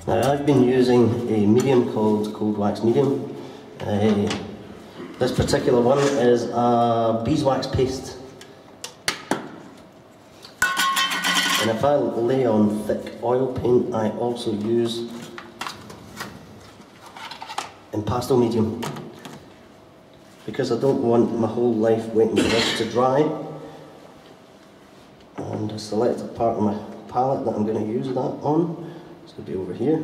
Now I've been using a medium called Cold Wax Medium. This particular one is a beeswax paste. And if I lay on thick oil paint, I also use Impasto Medium, because I don't want my whole life waiting for this to dry. And I select a part of my palette that I'm going to use that on. It's going to be over here.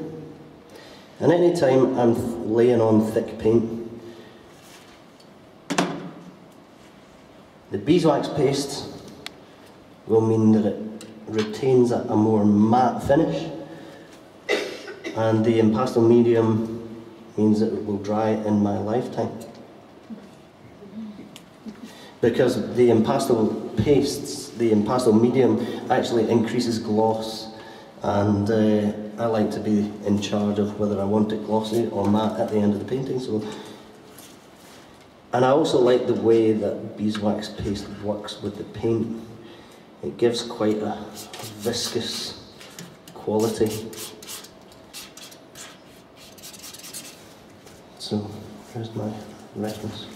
And any time I'm laying on thick paint, the beeswax paste will mean that it retains a more matte finish, and the Impasto Medium means that it will dry in my lifetime. Because the Impasto pastes, the Impasto Medium actually increases gloss, and I like to be in charge of whether I want it glossy or matte at the end of the painting. And I also like the way that beeswax paste works with the paint. It gives quite a viscous quality. So here's my reference.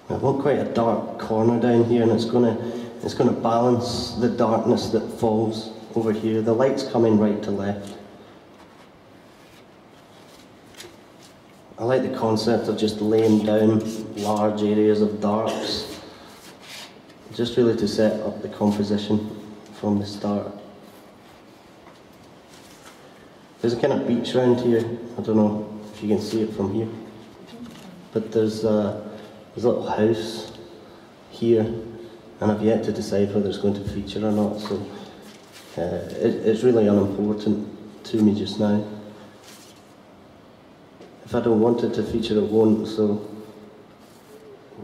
I want quite a dark corner down here, and it's going to balance the darkness that falls over here. The light's coming right to left. I like the concept of just laying down large areas of darks, just really to set up the composition from the start. There's a kind of beach around here. I don't know if you can see it from here, but there's a little house here, and I've yet to decide whether it's going to feature or not, so it's really unimportant to me just now. If I don't want it to feature, it won't, so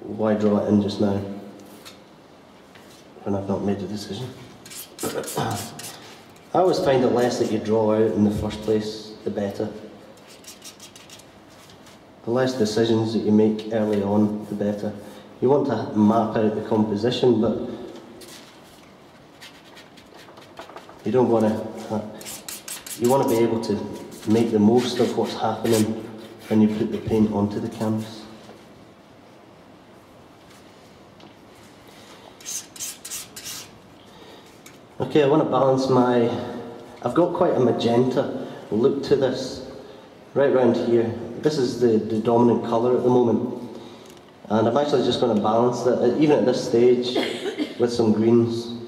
why draw it in just now when I've not made a decision? I always find the less that you draw out in the first place, the better. The less decisions that you make early on, the better. You want to map out the composition, but you don't want to. You want to be able to make the most of what's happening when you put the paint onto the canvas. Okay, I want to balance my. I've got quite a magenta look to this, right around here. This is the dominant colour at the moment, and I'm actually just going to balance that, even at this stage, with some greens.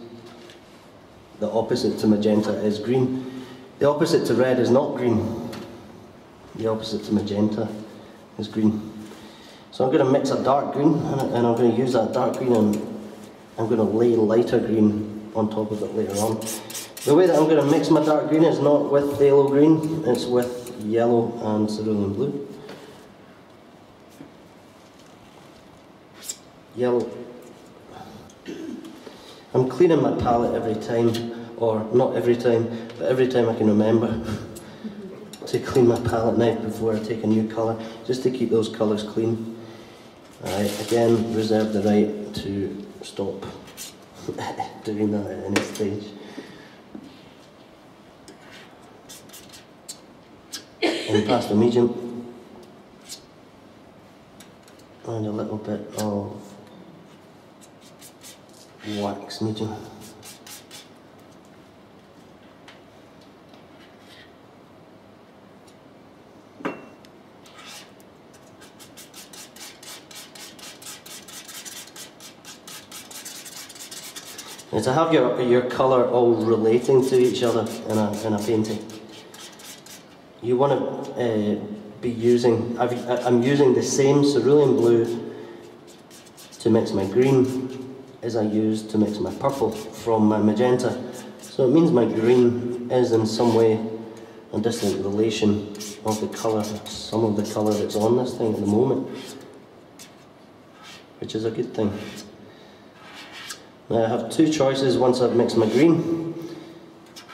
The opposite to magenta is green. The opposite to red is not green. The opposite to magenta is green. So I'm going to mix a dark green, and I'm going to use that dark green, and I'm going to lay lighter green on top of it later on. The way that I'm going to mix my dark green is not with phthalo green, it's with yellow and cerulean blue. Yellow. I'm cleaning my palette every time, or not every time, but every time I can remember to clean my palette knife before I take a new colour, just to keep those colours clean. I again reserve the right to stop doing that at any stage. Impasto Medium, and a little bit of wax medium. And to have your colour all relating to each other in a painting, you want to be using, I'm using the same cerulean blue to mix my green as I used to mix my purple from my magenta. So it means my green is in some way a distant relation of the colour, some of the colour that's on this thing at the moment, which is a good thing. Now I have two choices once I've mixed my green.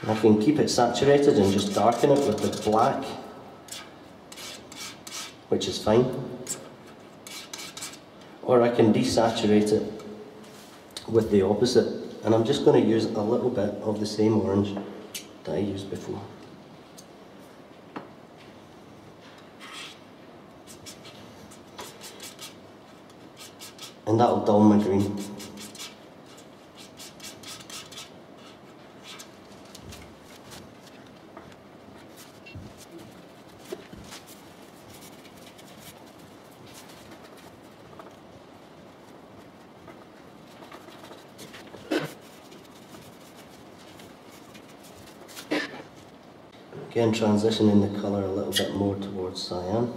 I can keep it saturated and just darken it with the black, which is fine. or I can desaturate it with the opposite. And I'm just going to use a little bit of the same orange that I used before. And that'll dull my green. Again, transitioning the colour a little bit more towards cyan.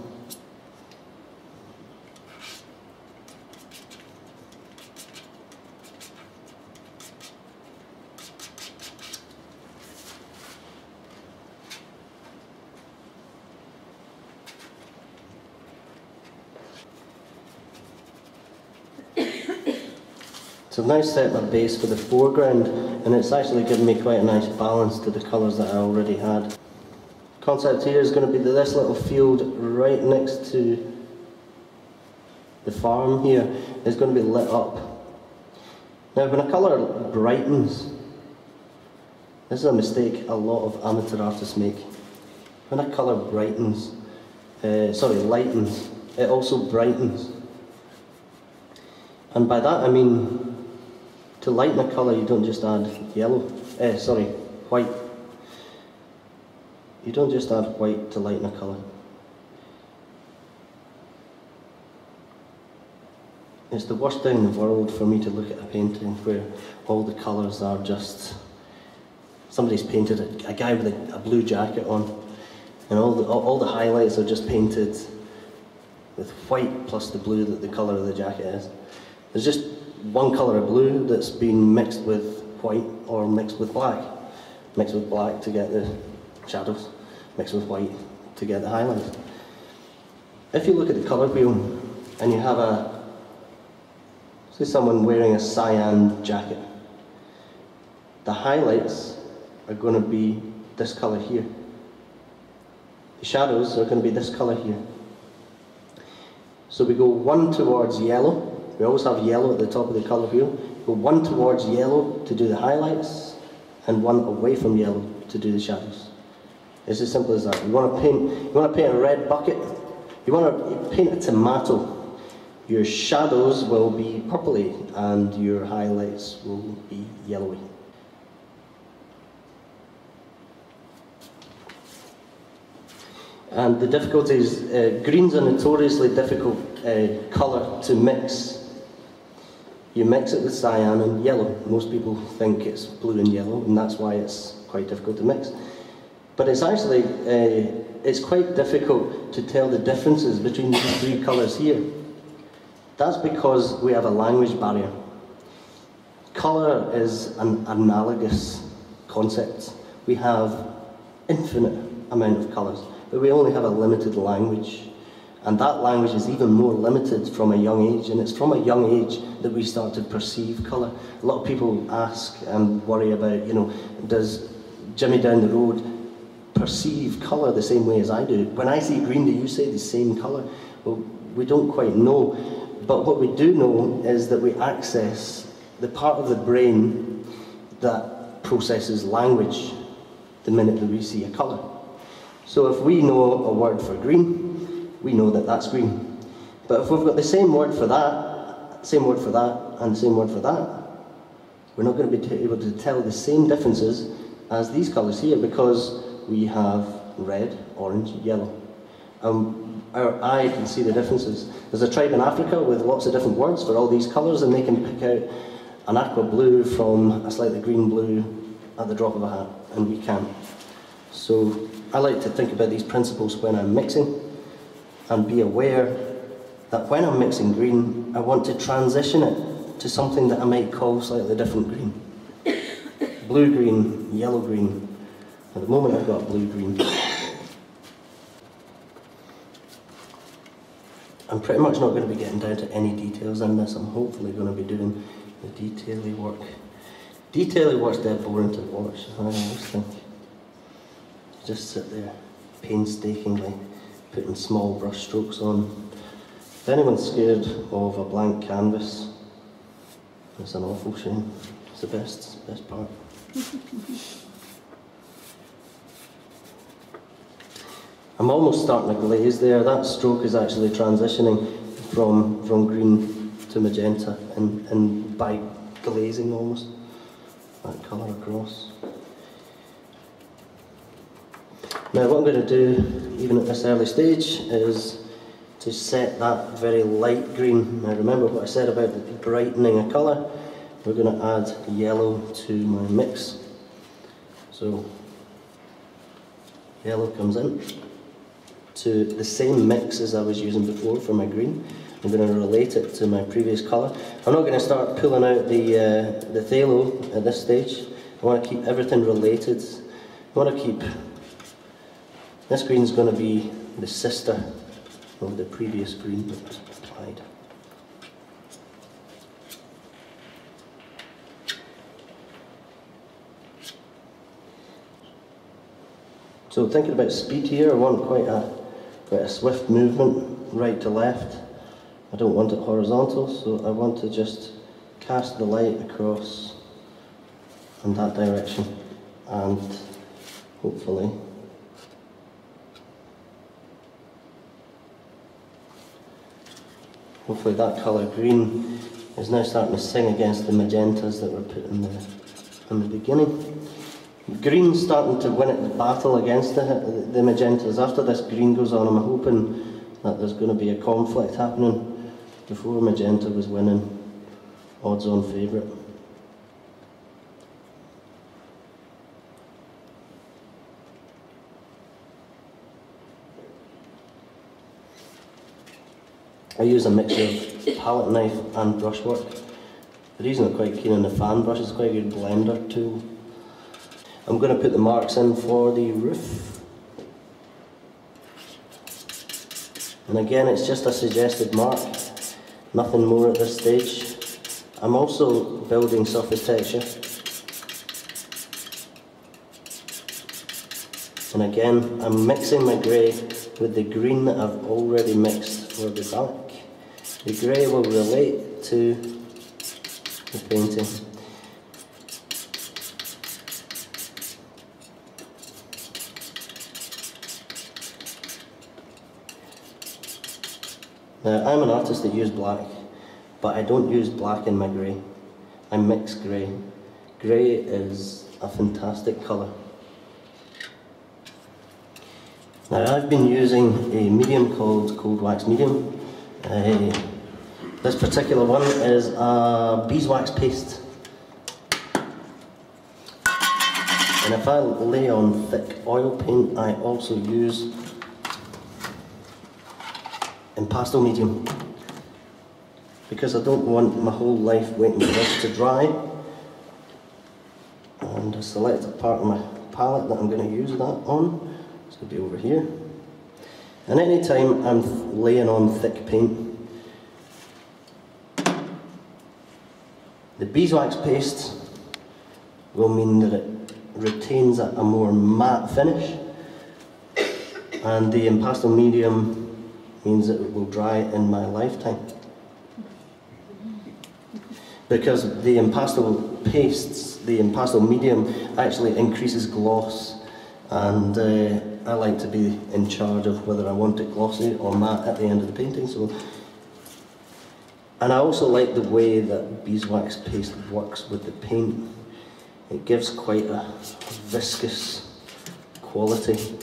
So I've now set my base for the foreground, and it's actually given me quite a nice balance to the colours that I already had. Concept here is going to be this little field right next to the farm here is going to be lit up. Now when a colour brightens, this is a mistake a lot of amateur artists make. When a colour lightens, it also brightens. And by that I mean, to lighten a colour you don't just add white. You don't just add white to lighten a colour. It's the worst thing in the world for me to look at a painting where all the colours are just... Somebody's painted a guy with a blue jacket on, and all the highlights are just painted with white plus the blue that the colour of the jacket is. There's just one colour of blue that's been mixed with white or mixed with black. Mixed with black to get the shadows, mixed with white to get the highlights. If you look at the colour wheel and you have say someone wearing a cyan jacket, the highlights are going to be this colour here. The shadows are going to be this colour here. So we go one towards yellow. We always have yellow at the top of the colour wheel. Go one towards yellow to do the highlights, and one away from yellow to do the shadows. It's as simple as that. You want to paint a red bucket. You want to paint a tomato. Your shadows will be purpley, and your highlights will be yellowy. And the difficulty is, green's a notoriously difficult colour to mix. You mix it with cyan and yellow. Most people think it's blue and yellow, and that's why it's quite difficult to mix. But it's actually, it's quite difficult to tell the differences between these three colours here. That's because we have a language barrier. Colour is an analogous concept. We have infinite amount of colours, but we only have a limited language. And that language is even more limited from a young age, and it's from a young age that we start to perceive colour. A lot of people ask and worry about, does Jimmy down the road perceive colour the same way as I do? When I see green, do you say the same colour? Well, we don't quite know, but what we do know is that we access the part of the brain that processes language the minute that we see a colour. So if we know a word for green, we know that that's green. But if we've got the same word for that, same word for that, and the same word for that, we're not going to be able to tell the same differences as these colours here, because we have red, orange, yellow. Our eye can see the differences. There's a tribe in Africa with lots of different words for all these colours, and they can pick out an aqua blue from a slightly green blue at the drop of a hat, and we can't. So I like to think about these principles when I'm mixing, and be aware that when I'm mixing green, I want to transition it to something that I might call slightly different green. Blue-green, yellow-green. At the moment I've got blue-green. I'm pretty much not going to be getting down to any details in this. I'm hopefully going to be doing the detail-y work. Detail-y work's dead boring to watch, I always think. Just sit there, painstakingly, putting small brush strokes on, If anyone's scared of a blank canvas, it's an awful shame. It's the best part. I'm almost starting to glaze there. That stroke is actually transitioning from green to magenta and by glazing almost, that colour across. Now what I'm going to do, even at this early stage, is to set that very light green. Now remember what I said about brightening a colour. We're going to add yellow to my mix. So yellow comes in to the same mix as I was using before for my green. I'm going to relate it to my previous colour. I'm not going to start pulling out the phthalo at this stage. I want to keep everything related. I want to keep, this green is going to be the sister of the previous green that was applied. So thinking about speed here, I want quite a swift movement, right to left. I don't want it horizontal, so I want to just cast the light across in that direction, and hopefully that colour green is now starting to sing against the magentas that were put in the beginning. Green's starting to win at the battle against the magentas. After this green goes on, I'm hoping that there's going to be a conflict happening. Before magenta was winning, odds-on favourite. I use a mixture of palette knife and brushwork. The reason I'm quite keen on the fan brush is it's quite a good blender tool. I'm going to put the marks in for the roof. And again, it's just a suggested mark, nothing more at this stage. I'm also building surface texture. And again, I'm mixing my grey with the green that I've already mixed for the back. The grey will relate to the painting. Now, I'm an artist that uses black, but I don't use black in my grey. I mix grey. Grey is a fantastic colour. Now, I've been using a medium called Cold Wax Medium. This particular one is a beeswax paste. And if I lay on thick oil paint, I also use in pastel medium, because I don't want my whole life waiting for this to dry. And I select a part of my palette that I'm going to use that on. It's going to be over here. And any time I'm laying on thick paint, the beeswax paste will mean that it retains a more matte finish, and the pastel medium means that it will dry in my lifetime. Because the pastel pastes, the pastel medium actually increases gloss, and I like to be in charge of whether I want it glossy or matte at the end of the painting. And I also like the way that beeswax paste works with the paint. It gives quite a viscous quality.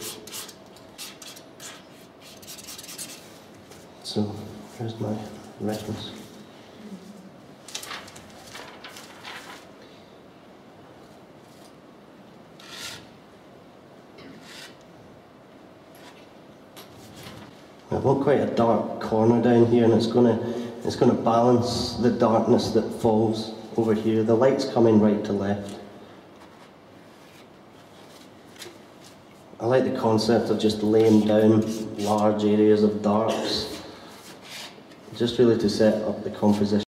So, here's my reference. I want quite a dark corner down here, and it's going to balance the darkness that falls over here. The light's coming right to left. I like the concept of just laying down large areas of darks, just really to set up the composition.